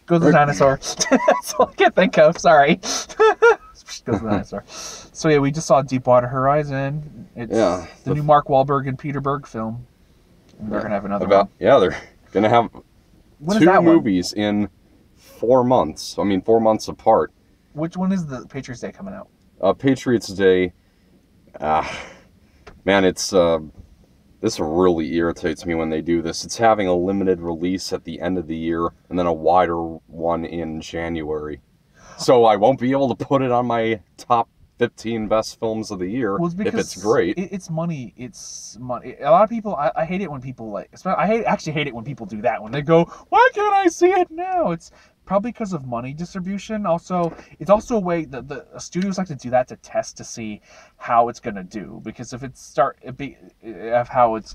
goes the dinosaur. That's all I can think of. Sorry. Goes the dinosaur. So yeah, we just saw Deepwater Horizon. It's the new Mark Wahlberg and Peter Berg film. And they're gonna have another one. Yeah, they're gonna have When is two that one? movies in 4 months. I mean, 4 months apart. Which one is the Patriots Day coming out? Patriots Day. Man, it's this really irritates me when they do this. It's having a limited release at the end of the year and then a wider one in January. So I won't be able to put it on my top 15 best films of the year if it's great. It's money. It's money. A lot of people, I hate it when people like, actually hate it when people do that. When they go, why can't I see it now? It's probably because of money distribution. Also, it's also a way that the studios like to do that to test to see how it's gonna do. Because if it's how it's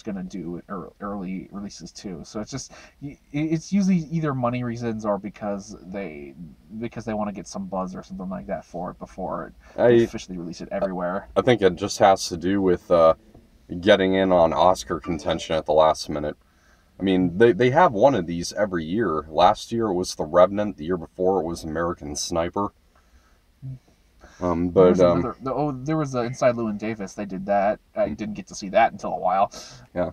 gonna do early releases too. So it's usually either money reasons or because they want to get some buzz or something like that for it before they officially release it everywhere. I think it just has to do with getting in on Oscar contention at the last minute. I mean, they have one of these every year. Last year it was The Revenant. The year before it was American Sniper. There was Inside Llewyn Davis. They did that. I didn't get to see that until a while. Yeah.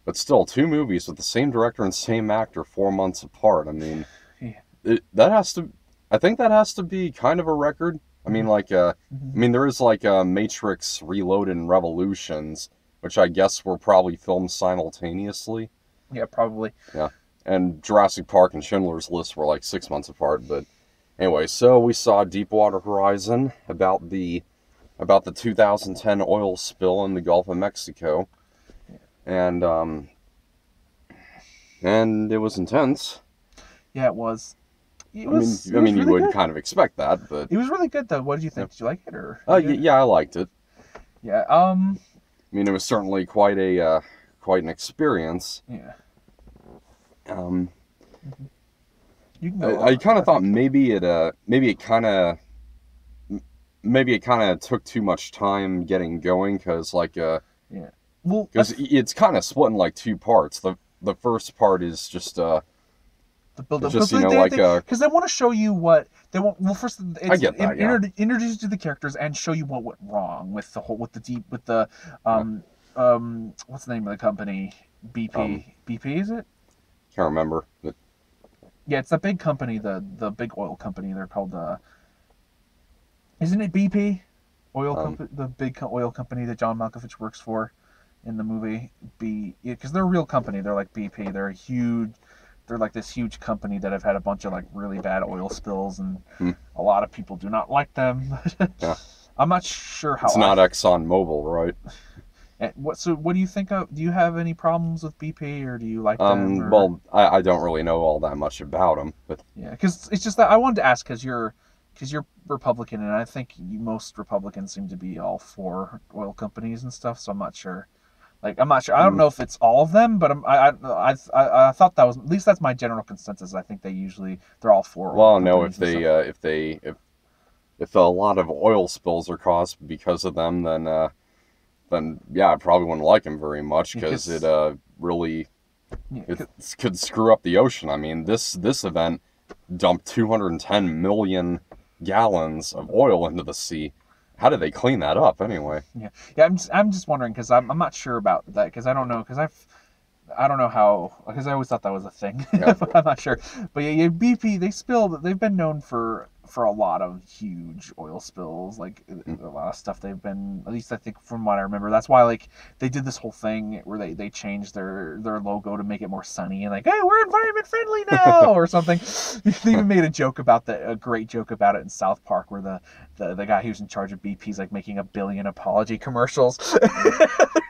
But still, 2 movies with the same director and same actor 4 months apart. I mean, I think that has to be kind of a record. I mean, there is Matrix Reloaded and Revolutions, which I guess were probably filmed simultaneously. Yeah, probably. Yeah. And Jurassic Park and Schindler's List were 6 months apart. But anyway, so we saw Deepwater Horizon about the 2010 oil spill in the Gulf of Mexico. And it was intense. Yeah, it was. You would kind of expect that, but it was really good though. What did you think? Did you like it or? Yeah, I liked it. Yeah. I mean, it was certainly quite an experience. Yeah. I kind of thought maybe it kind of took too much time getting going because Well, because it's kind of split in 2 parts. The first part is just the build up, because they want to show you what they want. Well, first I get that, introduce you to the characters and show you what went wrong with what's the name of the company? BP. BP, is it? Can't remember. But yeah, it's a big company, the big oil company. They're called isn't it BP? The big oil company that John Malkovich works for in the movie. Because they're a real company. They're like BP. They're like this huge company that have had a bunch of really bad oil spills, and a lot of people do not like them. Yeah. I'm not sure how. It's not ExxonMobil, right? So what do you think of? Do you have any problems with BP, or do you like them? Well, I don't really know all that much about them, but yeah, because it's just that I wanted to ask because you're Republican, and I think most Republicans seem to be all for oil companies and stuff. So I'm not sure. I'm not sure. I don't know if it's all of them, but I thought that was, at least that's my general consensus. I think they're all for. Well, no, if a lot of oil spills are caused because of them, then yeah, I probably wouldn't like them very much because it really could screw up the ocean. I mean, this event dumped 210 million gallons of oil into the sea. How did they clean that up anyway? Yeah. I'm just wondering because I'm not sure about that because I don't know I don't know how because I always thought that was a thing. Yeah. But I'm not sure. But yeah, BP they've been known for a lot of huge oil spills, a lot of stuff they've been, at least I think from what I remember. That's why they did this whole thing where they changed their logo to make it more sunny and hey, we're environment friendly now or something. They even made a great joke about it in South Park where the guy who's in charge of BP's making 1 billion apology commercials.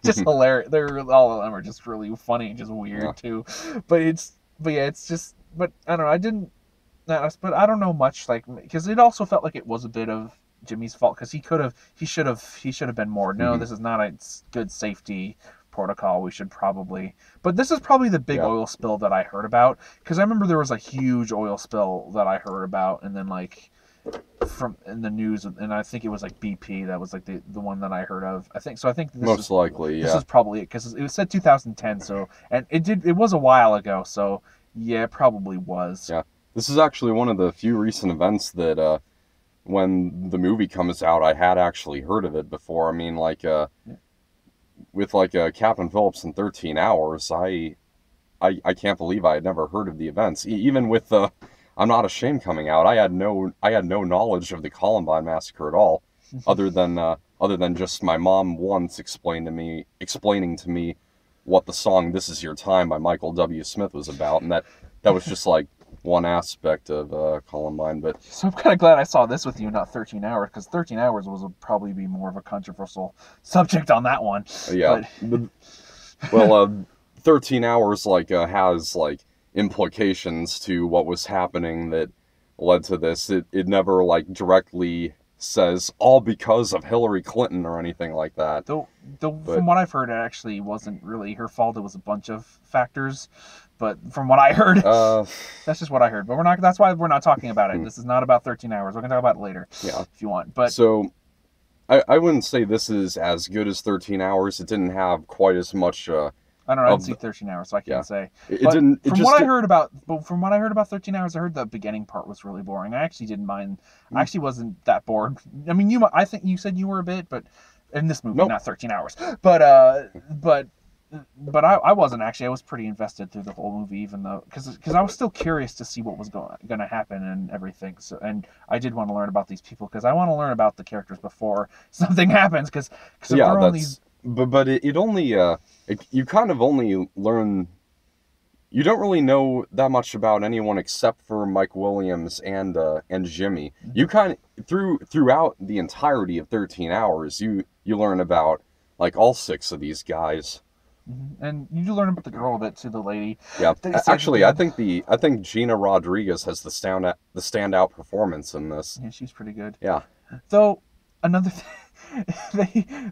Just hilarious. All of them are just really funny and just weird too. But I don't know. But I don't know much because it also felt like it was a bit of Jimmy's fault because he should have been more. No, this is not a good safety protocol. We should probably. But this is probably the big oil spill that I heard about because I remember there was a huge oil spill that I heard about, and then from in the news, and I think it was like BP that was like the one that I heard of. I think so. I think Most likely, this is probably it because it was said 2010. So and it was a while ago. So yeah, it probably was. Yeah, this is actually one of the few recent events that when the movie comes out, I had actually heard of it before. I mean, like with like Captain Phillips in 13 Hours, I can't believe I had never heard of the events. Even with the I'm Not Ashamed coming out, I had no knowledge of the Columbine massacre at all, other than just my mom once explaining to me what the song "This Is Your Time" by Michael W. Smith was about, and that was just like one aspect of Columbine. But so I'm kind of glad I saw this with you, not 13 Hours, because 13 Hours would probably be more of a controversial subject on that one. Yeah. But... well, 13 Hours has like implications to what was happening that led to this. It never like directly says all because of Hillary Clinton or anything like that. Though from what I've heard, it actually wasn't really her fault. It was a bunch of factors. But from what I heard, that's just what I heard. But we're not. That's why we're not talking about it. This is not about 13 Hours. We're gonna talk about it later. Yeah, if you want. But so I wouldn't say this is as good as 13 Hours. It didn't have quite as much. I don't know. I didn't see 13 Hours, so I can't say. It didn't. From what I heard about 13 Hours, I heard the beginning part was really boring. I actually didn't mind. I actually wasn't that bored. I mean, I think you said you were a bit, but in this movie, not 13 Hours. But I wasn't actually. I was pretty invested through the whole movie, even though because I was still curious to see what was going to happen and everything. So and I did want to learn about these people because I want to learn about the characters before something happens. Because yeah, that's. But it only you kind of only learn. You don't really know that much about anyone except for Mike Williams and Jimmy. You kind of throughout the entirety of 13 Hours, you learn about like all 6 of these guys. And you do learn about the girl a bit too, the lady. Yeah, actually, I think Gina Rodriguez has the standout performance in this. Yeah, she's pretty good. Yeah. Though another thing.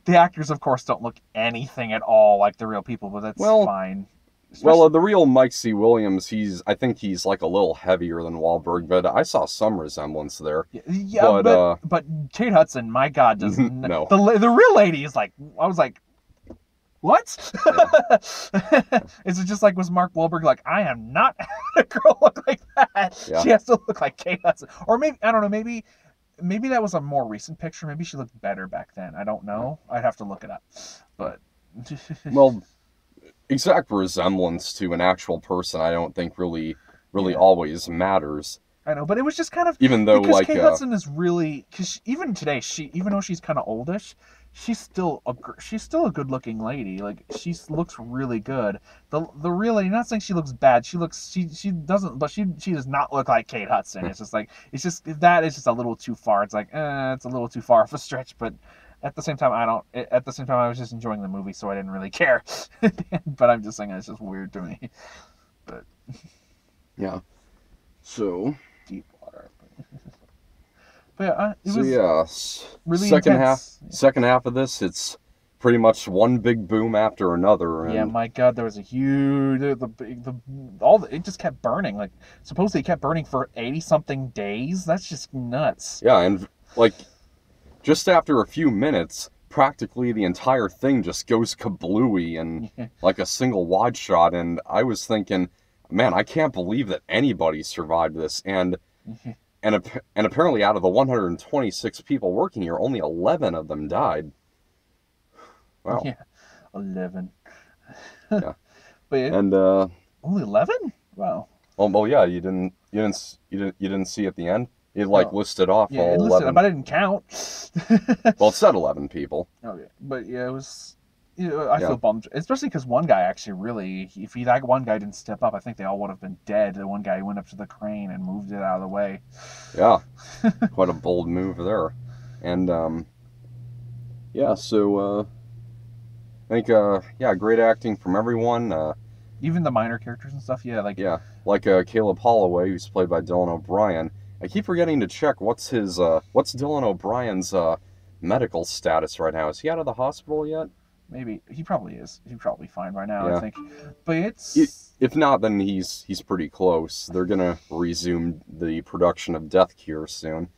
The actors, of course, don't look anything at all like the real people, but that's fine. Well, the real Mike C. Williams, I think he's like a little heavier than Wahlberg, but I saw some resemblance there. Yeah, but Kate Hudson, my God, does no. The real lady is like, I was like, what? Yeah. Is it just like, was Mark Wahlberg like, I am not a girl look like that? Yeah. She has to look like Kate Hudson, or maybe I don't know, maybe that was a more recent picture. Maybe she looked better back then. I don't know. I'd have to look it up. But well, exact resemblance to an actual person, I don't think really always matters. I know, but it was just kind of even though because Kate Hudson is really even today even though she's kind of oldish, she's still a good looking lady. Like she looks really good. The real lady, not saying she looks bad. She doesn't, but she does not look like Kate Hudson. It's just that is just a little too far. It's like it's a little too far of a stretch. But at the same time, I was just enjoying the movie, so I didn't really care. But I'm just saying it's just weird to me. But yeah, so Deepwater. But yeah, it was really second intense. Second half of this, it's pretty much one big boom after another. And... yeah, my God, there was a huge it just kept burning. Like supposedly it kept burning for 80-something days. That's just nuts. Yeah, and like just after a few minutes, practically the entire thing just goes kablooey and like a single wide shot. And I was thinking, man, I can't believe that anybody survived this. And apparently out of the 126 people working here, only 11 of them died. Wow. Yeah, 11. Yeah. But yeah, and only 11? Wow. Oh yeah, you didn't see at the end. It listed off all 11. But I didn't count. Well, it said 11 people. Okay, but yeah, it was. I feel bummed, especially because one guy actually really, if that one guy didn't step up, I think they all would have been dead. The one guy went up to the crane and moved it out of the way. Yeah, quite a bold move there. And yeah, so I think great acting from everyone. Even the minor characters and stuff. Yeah, like Caleb Holloway, who's played by Dylan O'Brien. I keep forgetting to check what's Dylan O'Brien's medical status right now. Is he out of the hospital yet? Maybe he probably is. He's probably fine right now. Yeah. I think, but if not, then he's pretty close. They're gonna resume the production of Death Cure soon.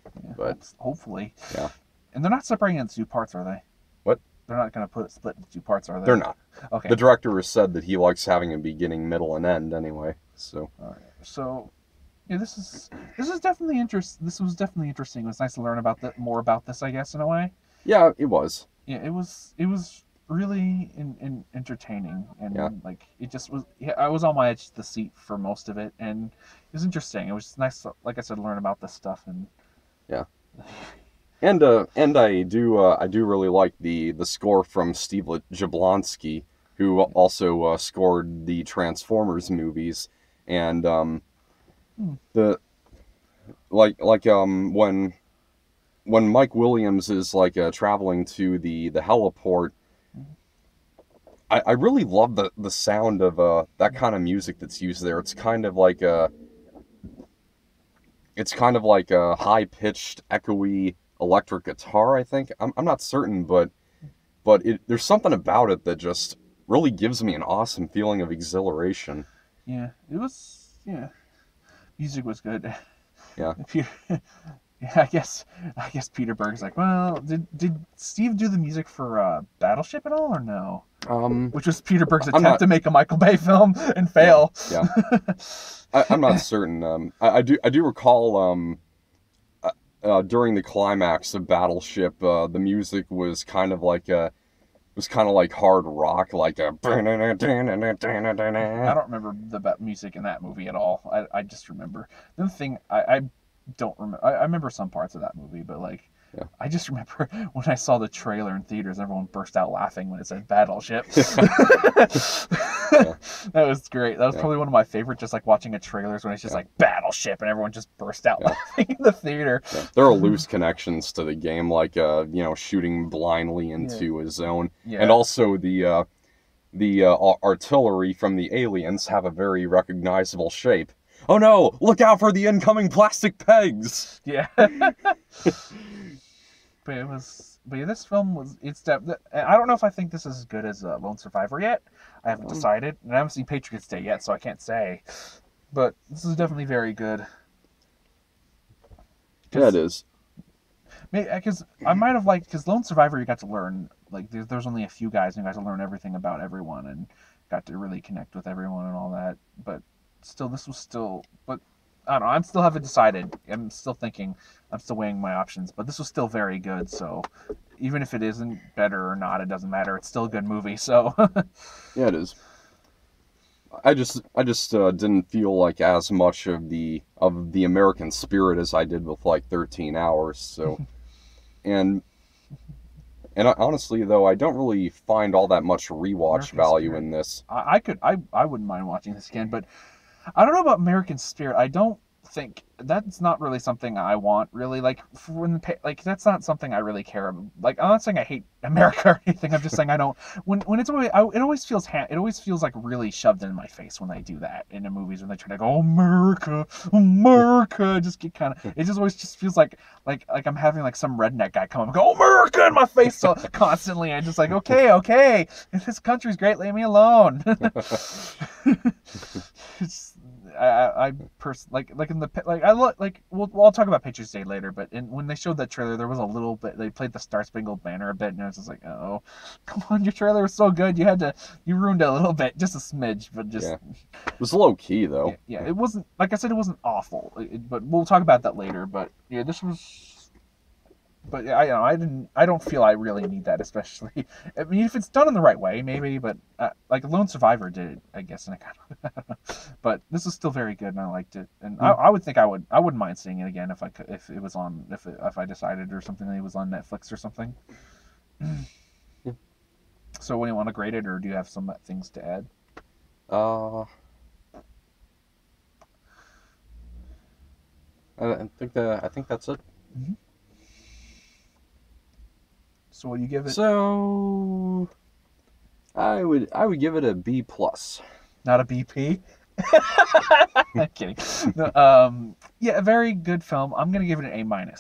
Yeah, But hopefully. yeah. And they're not separating it into two parts, are they? What? They're not going to put it split into two parts, are they? They're not. Okay. The director has said that he likes having a beginning, middle, and end anyway. So. All right. So, yeah, this is definitely interest. This was definitely interesting. It was nice to learn about more about this, I guess, in a way. Yeah, it was. Yeah, it was really entertaining, and Yeah. like it just was. Yeah, I was on my edge of the seat for most of it, and it was interesting. It was nice, like I said, to learn about this stuff and. Yeah. And I do really like the score from Steve Jablonsky, who also scored the Transformers movies, and the when Mike Williams is like traveling to the heliport, I really love the sound of that kind of music that's used there. It's kind of like a high pitched, echoey electric guitar. I think I'm not certain, but there's something about it that just really gives me an awesome feeling of exhilaration. Yeah, it was. Yeah, music was good. Yeah. Yeah, I guess Peter Berg's like, well, did Steve do the music for Battleship at all or no? Which was Peter Berg's attempt to make a Michael Bay film and fail. Yeah. I'm not certain. I do recall during the climax of Battleship, the music was kind of like hard rock, like a. I don't remember the music in that movie at all. I just remember the thing. I don't remember. I remember some parts of that movie, but like. Yeah. I just remember when I saw the trailer in theaters, everyone burst out laughing when it said Battleship. That was great. That was probably one of my favorite, just like watching a trailers when it's just like Battleship and everyone just burst out laughing in the theater. Yeah. There are loose connections to the game, like shooting blindly into a zone, and also the artillery from the aliens have a very recognizable shape. Oh no! Look out for the incoming plastic pegs! Yeah. But yeah, this film was. I don't know if I think this is as good as Lone Survivor yet. I haven't decided, and I haven't seen Patriots Day yet, so I can't say. But this is definitely very good. Yeah, it is. Because I might have liked, because Lone Survivor, you got to learn, like, there's only a few guys, and you got to learn everything about everyone, and got to really connect with everyone and all that. But still, this was still. But I don't know. I still haven't decided. I'm still thinking. I'm still weighing my options. But this was still very good. So even if it isn't better or not, it doesn't matter. It's still a good movie. So yeah, it is. I just didn't feel like as much of the American spirit as I did with like 13 Hours. So and honestly though, I don't really find all that much rewatch value in this. I wouldn't mind watching this again, but I don't know about American Spirit. I don't think that's not really something I want. Really, like that's not something I really care about. Like I'm not saying I hate America or anything. I'm just saying I don't. When it's always it always feels like really shoved in my face when they do that in the movies when they try to go America, America. Just get kind of. It just always just feels like I'm having like some redneck guy come up and go America in my face so constantly. I'm just like okay, this country's great. Leave me alone. I'll talk about Patriots Day later, but when they showed that trailer, there was a little bit. They played the Star Spangled Banner a bit, and I was just like, oh, come on, your trailer was so good. You ruined it a little bit, just a smidge, but just. Yeah. It was low key though. Yeah, it wasn't, like I said, it wasn't awful, but we'll talk about that later. But yeah, this was. But I don't feel I really need that, especially. I mean, if it's done in the right way, maybe. But like Lone Survivor did it, I guess, and I kind of. But this is still very good, and I liked it. And I would think I wouldn't mind seeing it again if I could, if it was on, if I decided or something that it was on Netflix or something. So, when do you want to grade it, or do you have some things to add? I think that's it. Mm-hmm. So what do you give it? So I would give it a B+. Not a BP? I'm kidding. No, yeah, a very good film. I'm gonna give it an A-.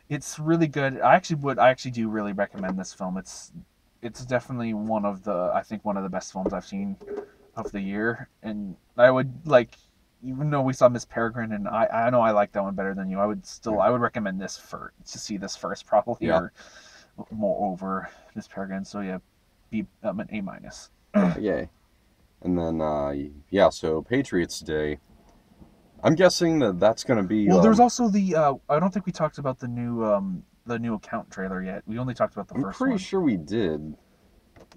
It's really good. I actually do really recommend this film. It's definitely I think one of the best films I've seen of the year, and I would like even though we saw Miss Peregrine, and I know I like that one better than you, I would recommend this to see this first probably, Yeah. or more over Miss Peregrine. So yeah, an A minus. Okay. And then yeah, so Patriots Day. I'm guessing that that's gonna be Well, there's also the I don't think we talked about the new account trailer yet. We only talked about the I'm first pretty one. sure we did.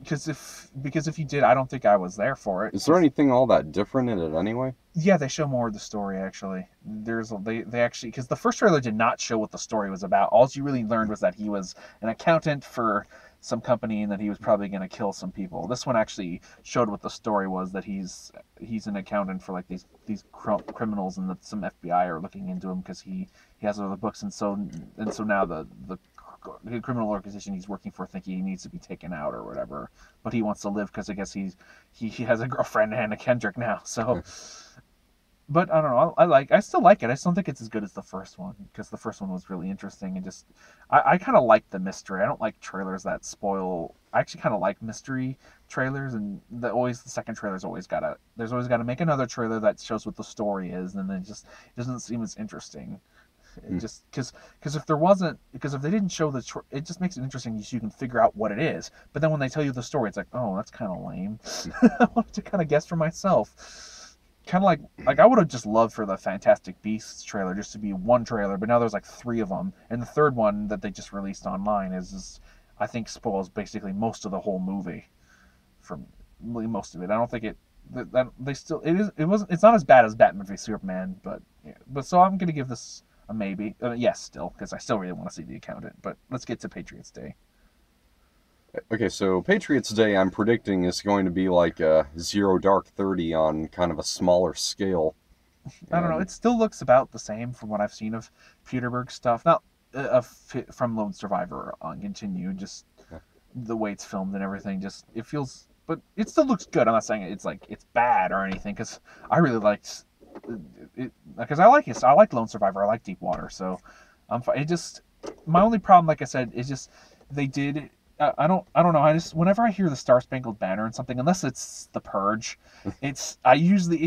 Because if you did, I don't think I was there for it. Is there anything all that different in it anyway? Yeah, they show more of the story actually. They actually, because the first trailer did not show what the story was about. All you really learned was that he was an accountant for some company and that he was probably going to kill some people. This one actually showed what the story was, that he's an accountant for like these criminals, and that some FBI are looking into him because he has other books, and so now the criminal organization he's working for think he needs to be taken out or whatever, but he wants to live because I guess he has a girlfriend, Hannah Kendrick, now. So but I don't know. I still like it. I still don't think it's as good as the first one, because the first one was really interesting, and just I kind of like the mystery. I don't like trailers that spoil. I actually kind of like mystery trailers, and the second trailer's always gotta make another trailer that shows what the story is, and then it doesn't seem as interesting. It just because if they didn't show it just makes it interesting so you can figure out what it is. But then when they tell you the story, it's like, oh, that's kind of lame. I wanted to kind of guess for myself. Kind of like I would have just loved for the Fantastic Beasts trailer just to be one trailer, but now there's like three of them, and the third one that they just released online is I think spoils basically most of the whole movie, from really most of it. I don't think that they still it's not as bad as Batman v Superman, but yeah. But so I'm gonna give this a maybe. Yes, still, because I still really want to see The Accountant. But let's get to Patriots Day. Okay, so Patriots Day, I'm predicting is going to be like a Zero Dark 30 on kind of a smaller scale. I don't know. It still looks about the same from what I've seen of Peterberg stuff. Not from Lone Survivor on Continue. Just the way it's filmed and everything. Just it feels, but it still looks good. I'm not saying it's like it's bad or anything, because I really liked it. Because I like it. I like Lone Survivor. I like Deepwater. So it just, my only problem, like I said, is just they did. I don't know. I just, whenever I hear the Star Spangled Banner and something, unless it's The Purge, it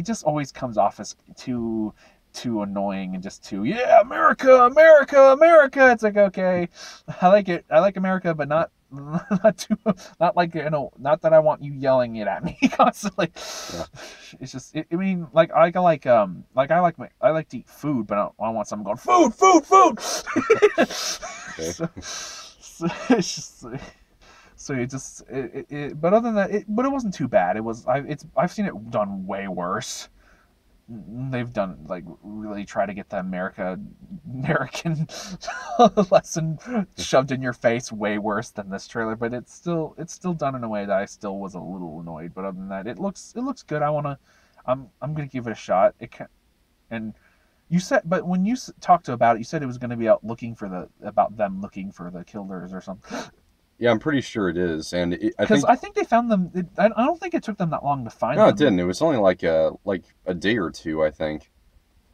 just always comes off as too annoying and just too, yeah, America, America, America. It's like, okay, I like America, but not not like, not that I want you yelling it at me constantly. Yeah. It's just I mean, like I like to eat food, but I don't want someone going food. Okay. So it's just. So but other than that, but it wasn't too bad. I've seen it done way worse. They've done like really try to get the American lesson shoved in your face way worse than this trailer. But it's still done in a way that I still was a little annoyed. But other than that, it looks good. I'm gonna give it a shot. And you said, but when you talked about it, you said it was going to be about them looking for the killers or something. Yeah, I'm pretty sure it is, and I think they found them. I don't think it took them that long to find them. No, it didn't. It was only like a day or two, I think.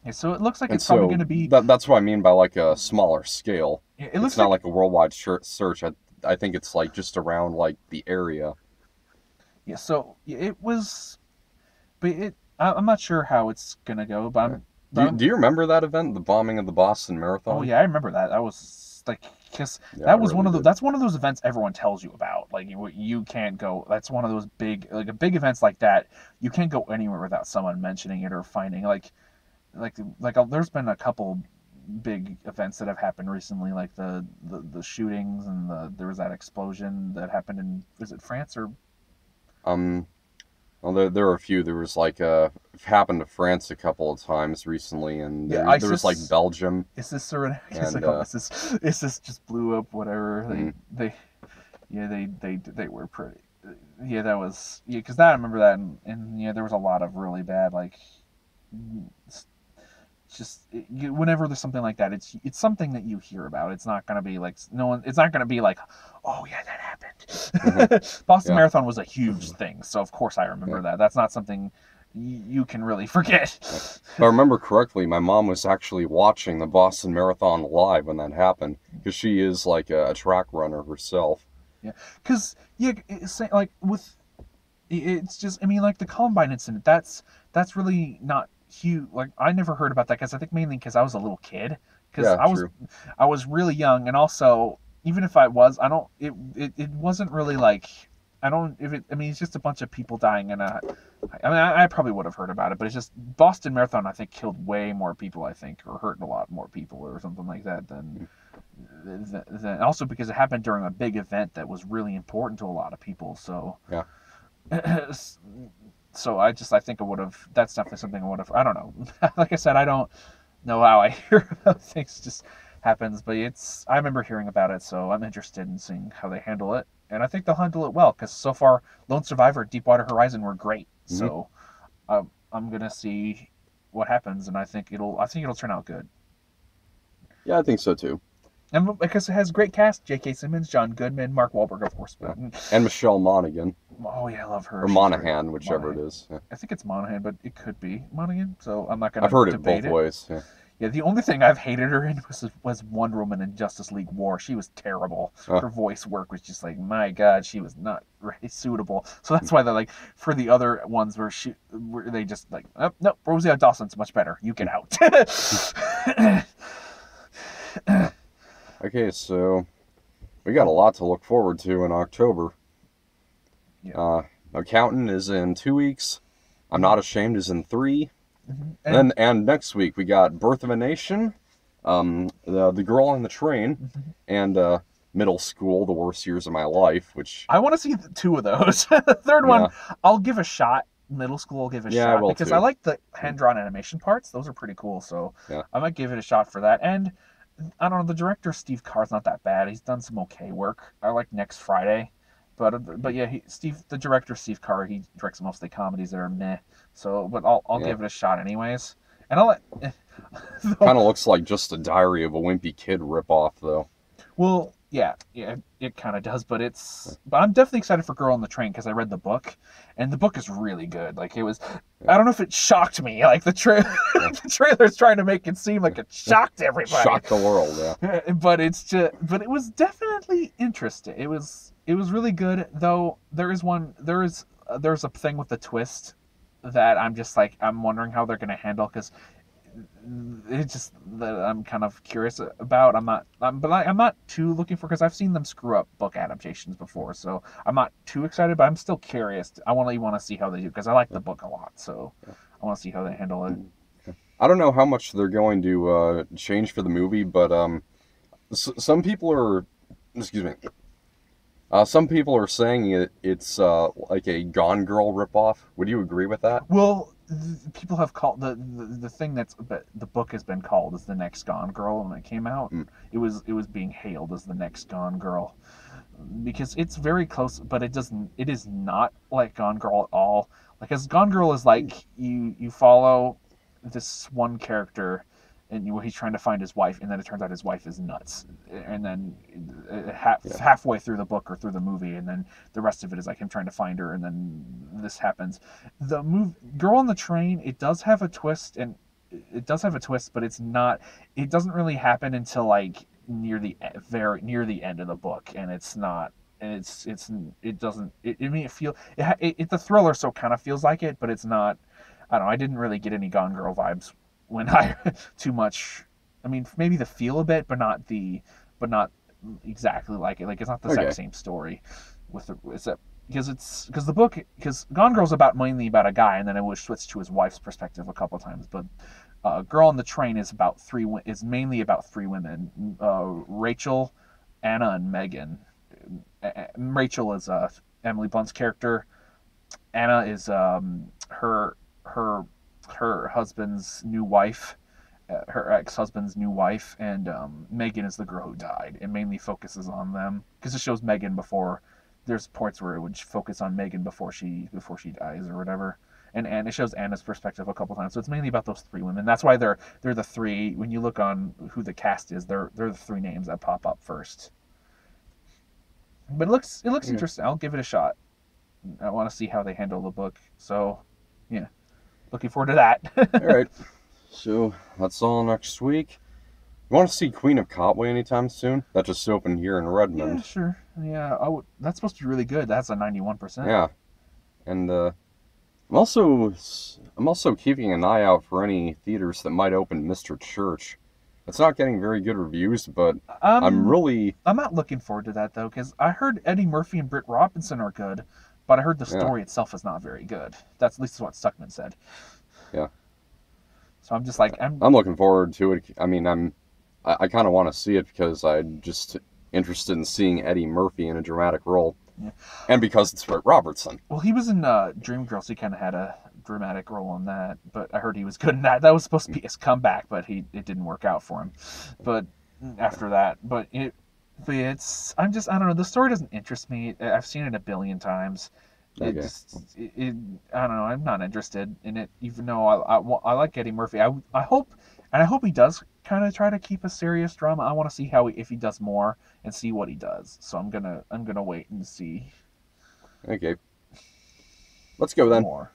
Yeah, so it looks like it's probably going to be. That's what I mean by like a smaller scale. Yeah, it's not like a worldwide search. I think it's like just around like the area. Yeah, so it was, but I'm not sure how it's gonna go. But do you remember that event, the bombing of the Boston Marathon? Oh yeah, I remember that. That was like, because that was really that's one of those events everyone tells you about. Like you can't go. That's one of those big events like that. You can't go anywhere without someone mentioning it or finding there's been a couple big events that have happened recently, like the shootings, and there was that explosion that happened in, was it France or? Well, there were a few. There was like it happened to France a couple of times recently, and there was like Belgium. Is this is this just blew up? Whatever they were pretty. Yeah, that was because I remember that, and there was a lot of really bad whenever there's something like that, it's something that you hear about. It's not gonna be like it's not gonna be like, oh yeah, that happened. Mm-hmm. Boston Marathon was a huge thing, so of course I remember that. That's not something you can really forget. If I remember correctly, my mom was actually watching the Boston Marathon live when that happened, because she is like a track runner herself. Yeah, because it's like with. It's just, I mean, like the Columbine incident. That's really not huge. Like I never heard about that because I think mainly because I was a little kid. Because Yeah, true. I was really young, and also even if I was, I don't. It wasn't really like I don't. If it, I mean, it's just a bunch of people dying in a. I mean, I probably would have heard about it, but it's just Boston Marathon. I think killed way more people. I think, or hurt a lot more people, or something like that than also because it happened during a big event that was really important to a lot of people. So Yeah. so I think I would have. That's definitely something I would have. I don't know. Like I said, I don't know how I hear about things. Just happens, but I remember hearing about it, so I'm interested in seeing how they handle it, and I think they'll handle it well because so far, Lone Survivor, Deepwater Horizon were great. Mm-hmm. So I'm gonna see what happens, and I think it'll turn out good. Yeah, I think so too. And because it has great cast: J.K. Simmons, John Goodman, Mark Wahlberg, of course. Yeah. And Michelle Monaghan. Oh yeah, I love her. Or Monaghan, whichever it is. Yeah. I think it's Monaghan, but it could be Monaghan. So I'm not gonna. I've heard it debate both ways. Yeah. Yeah, the only thing I've hated her in was Wonder Woman in Justice League War. She was terrible. Her voice work was just like, my God, she was not really suitable. So that's why they're like, for the other ones where they just like, oh, no, Rosie Dawson's much better. You get out. Okay, so we got a lot to look forward to in October. Yeah. Accountant is in 2 weeks. I'm Not Ashamed is in 3. Mm-hmm. And next week we got Birth of a Nation, the Girl on the Train, and Middle School, The Worst Years of My Life, which I want to see 2 of those. The third one, I'll give a shot. Middle School, I'll give a shot because I like the hand-drawn animation parts. Those are pretty cool, so I might give it a shot for that. And I don't know, the director Steve Carr's not that bad. He's done some okay work. I like Next Friday. But yeah, the director Steve Carr, he directs mostly comedies that are meh. So, but I'll give it a shot anyways. And I'll let. Kind of looks like just a Diary of a Wimpy Kid ripoff, though. Well, yeah, it kind of does. But I'm definitely excited for Girl on the Train because I read the book, and the book is really good. Like it was, I don't know if it shocked me. Like the the trailer's trying to make it seem like it shocked everybody, shocked the world. Yeah. But it was definitely interesting. It was really good, though. There's a thing with the twist that I'm wondering how they're gonna handle because it's just that I'm kind of curious about. I'm not too looking for because I've seen them screw up book adaptations before, so I'm not too excited. But I'm still curious. I want to see how they do because I like the book a lot, so I want to see how they handle it. I don't know how much they're going to change for the movie, but some people are, excuse me. Some people are saying it's like a Gone Girl ripoff. Would you agree with that? Well, people have called the thing the book has been called as the next Gone Girl when it came out. It was being hailed as the next Gone Girl because it's very close, but it is not like Gone Girl at all. Like as Gone Girl is like you follow this one character and he's trying to find his wife, and then it turns out his wife is nuts. And then halfway through the book or through the movie, and then the rest of it is like him trying to find her, and then this happens. The Girl on the Train, it does have a twist, but it's not. It doesn't really happen until like near the end of the book, and it's not. And it doesn't. I mean, the thriller, so kind of feels like it, but it's not. I don't know. I didn't really get any Gone Girl vibes when I too much. I mean, maybe the feel a bit, but not exactly like it. Like it's not the exact same story because Gone Girl's mainly about a guy, and then it was switched to his wife's perspective a couple times. But Girl on the Train is mainly about 3 women: Rachel, Anna, and Megan. Rachel is Emily Blunt's character. Anna is her husband's new wife, her ex-husband's new wife, and Megan is the girl who died. It mainly focuses on them because it shows Megan before. There's parts where it would focus on Megan before she dies or whatever, and it shows Anna's perspective a couple times. So it's mainly about those 3 women. That's why they're the 3. When you look on who the cast is, they're the 3 names that pop up first. But it looks interesting. I'll give it a shot. I want to see how they handle the book. So, yeah. Looking forward to that. All right. So that's all next week. You want to see Queen of Cotway anytime soon? That just opened here in Redmond. Yeah, sure. Yeah, that's supposed to be really good. That's a 91%. Yeah. And I'm also I'm also keeping an eye out for any theaters that might open Mr. Church. It's not getting very good reviews, but I'm I'm really, I'm not looking forward to that though, because I heard Eddie Murphy and Britt Robinson are good, but I heard the yeah, story itself is not very good. That's at least what Stuckman said. yeah. So I'm just like I'm looking forward to it. I mean, I kind of want to see it because I'm just interested in seeing Eddie Murphy in a dramatic role, yeah. and because it's Britt Robertson. Well, he was in Dreamgirls. He kind of had a dramatic role in that, but I heard he was good in that. That was supposed to be his comeback, but it didn't work out for him. But after that, but it's I don't know. The story doesn't interest me. I've seen it a billion times. It Okay. just I don't know. I'm not interested in it, even though I like Eddie Murphy. I hope he does kind of try to keep a serious drama. I want to see if he does more and see what he does. So I'm gonna wait and see Okay. Let's go then. more.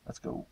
Let's go.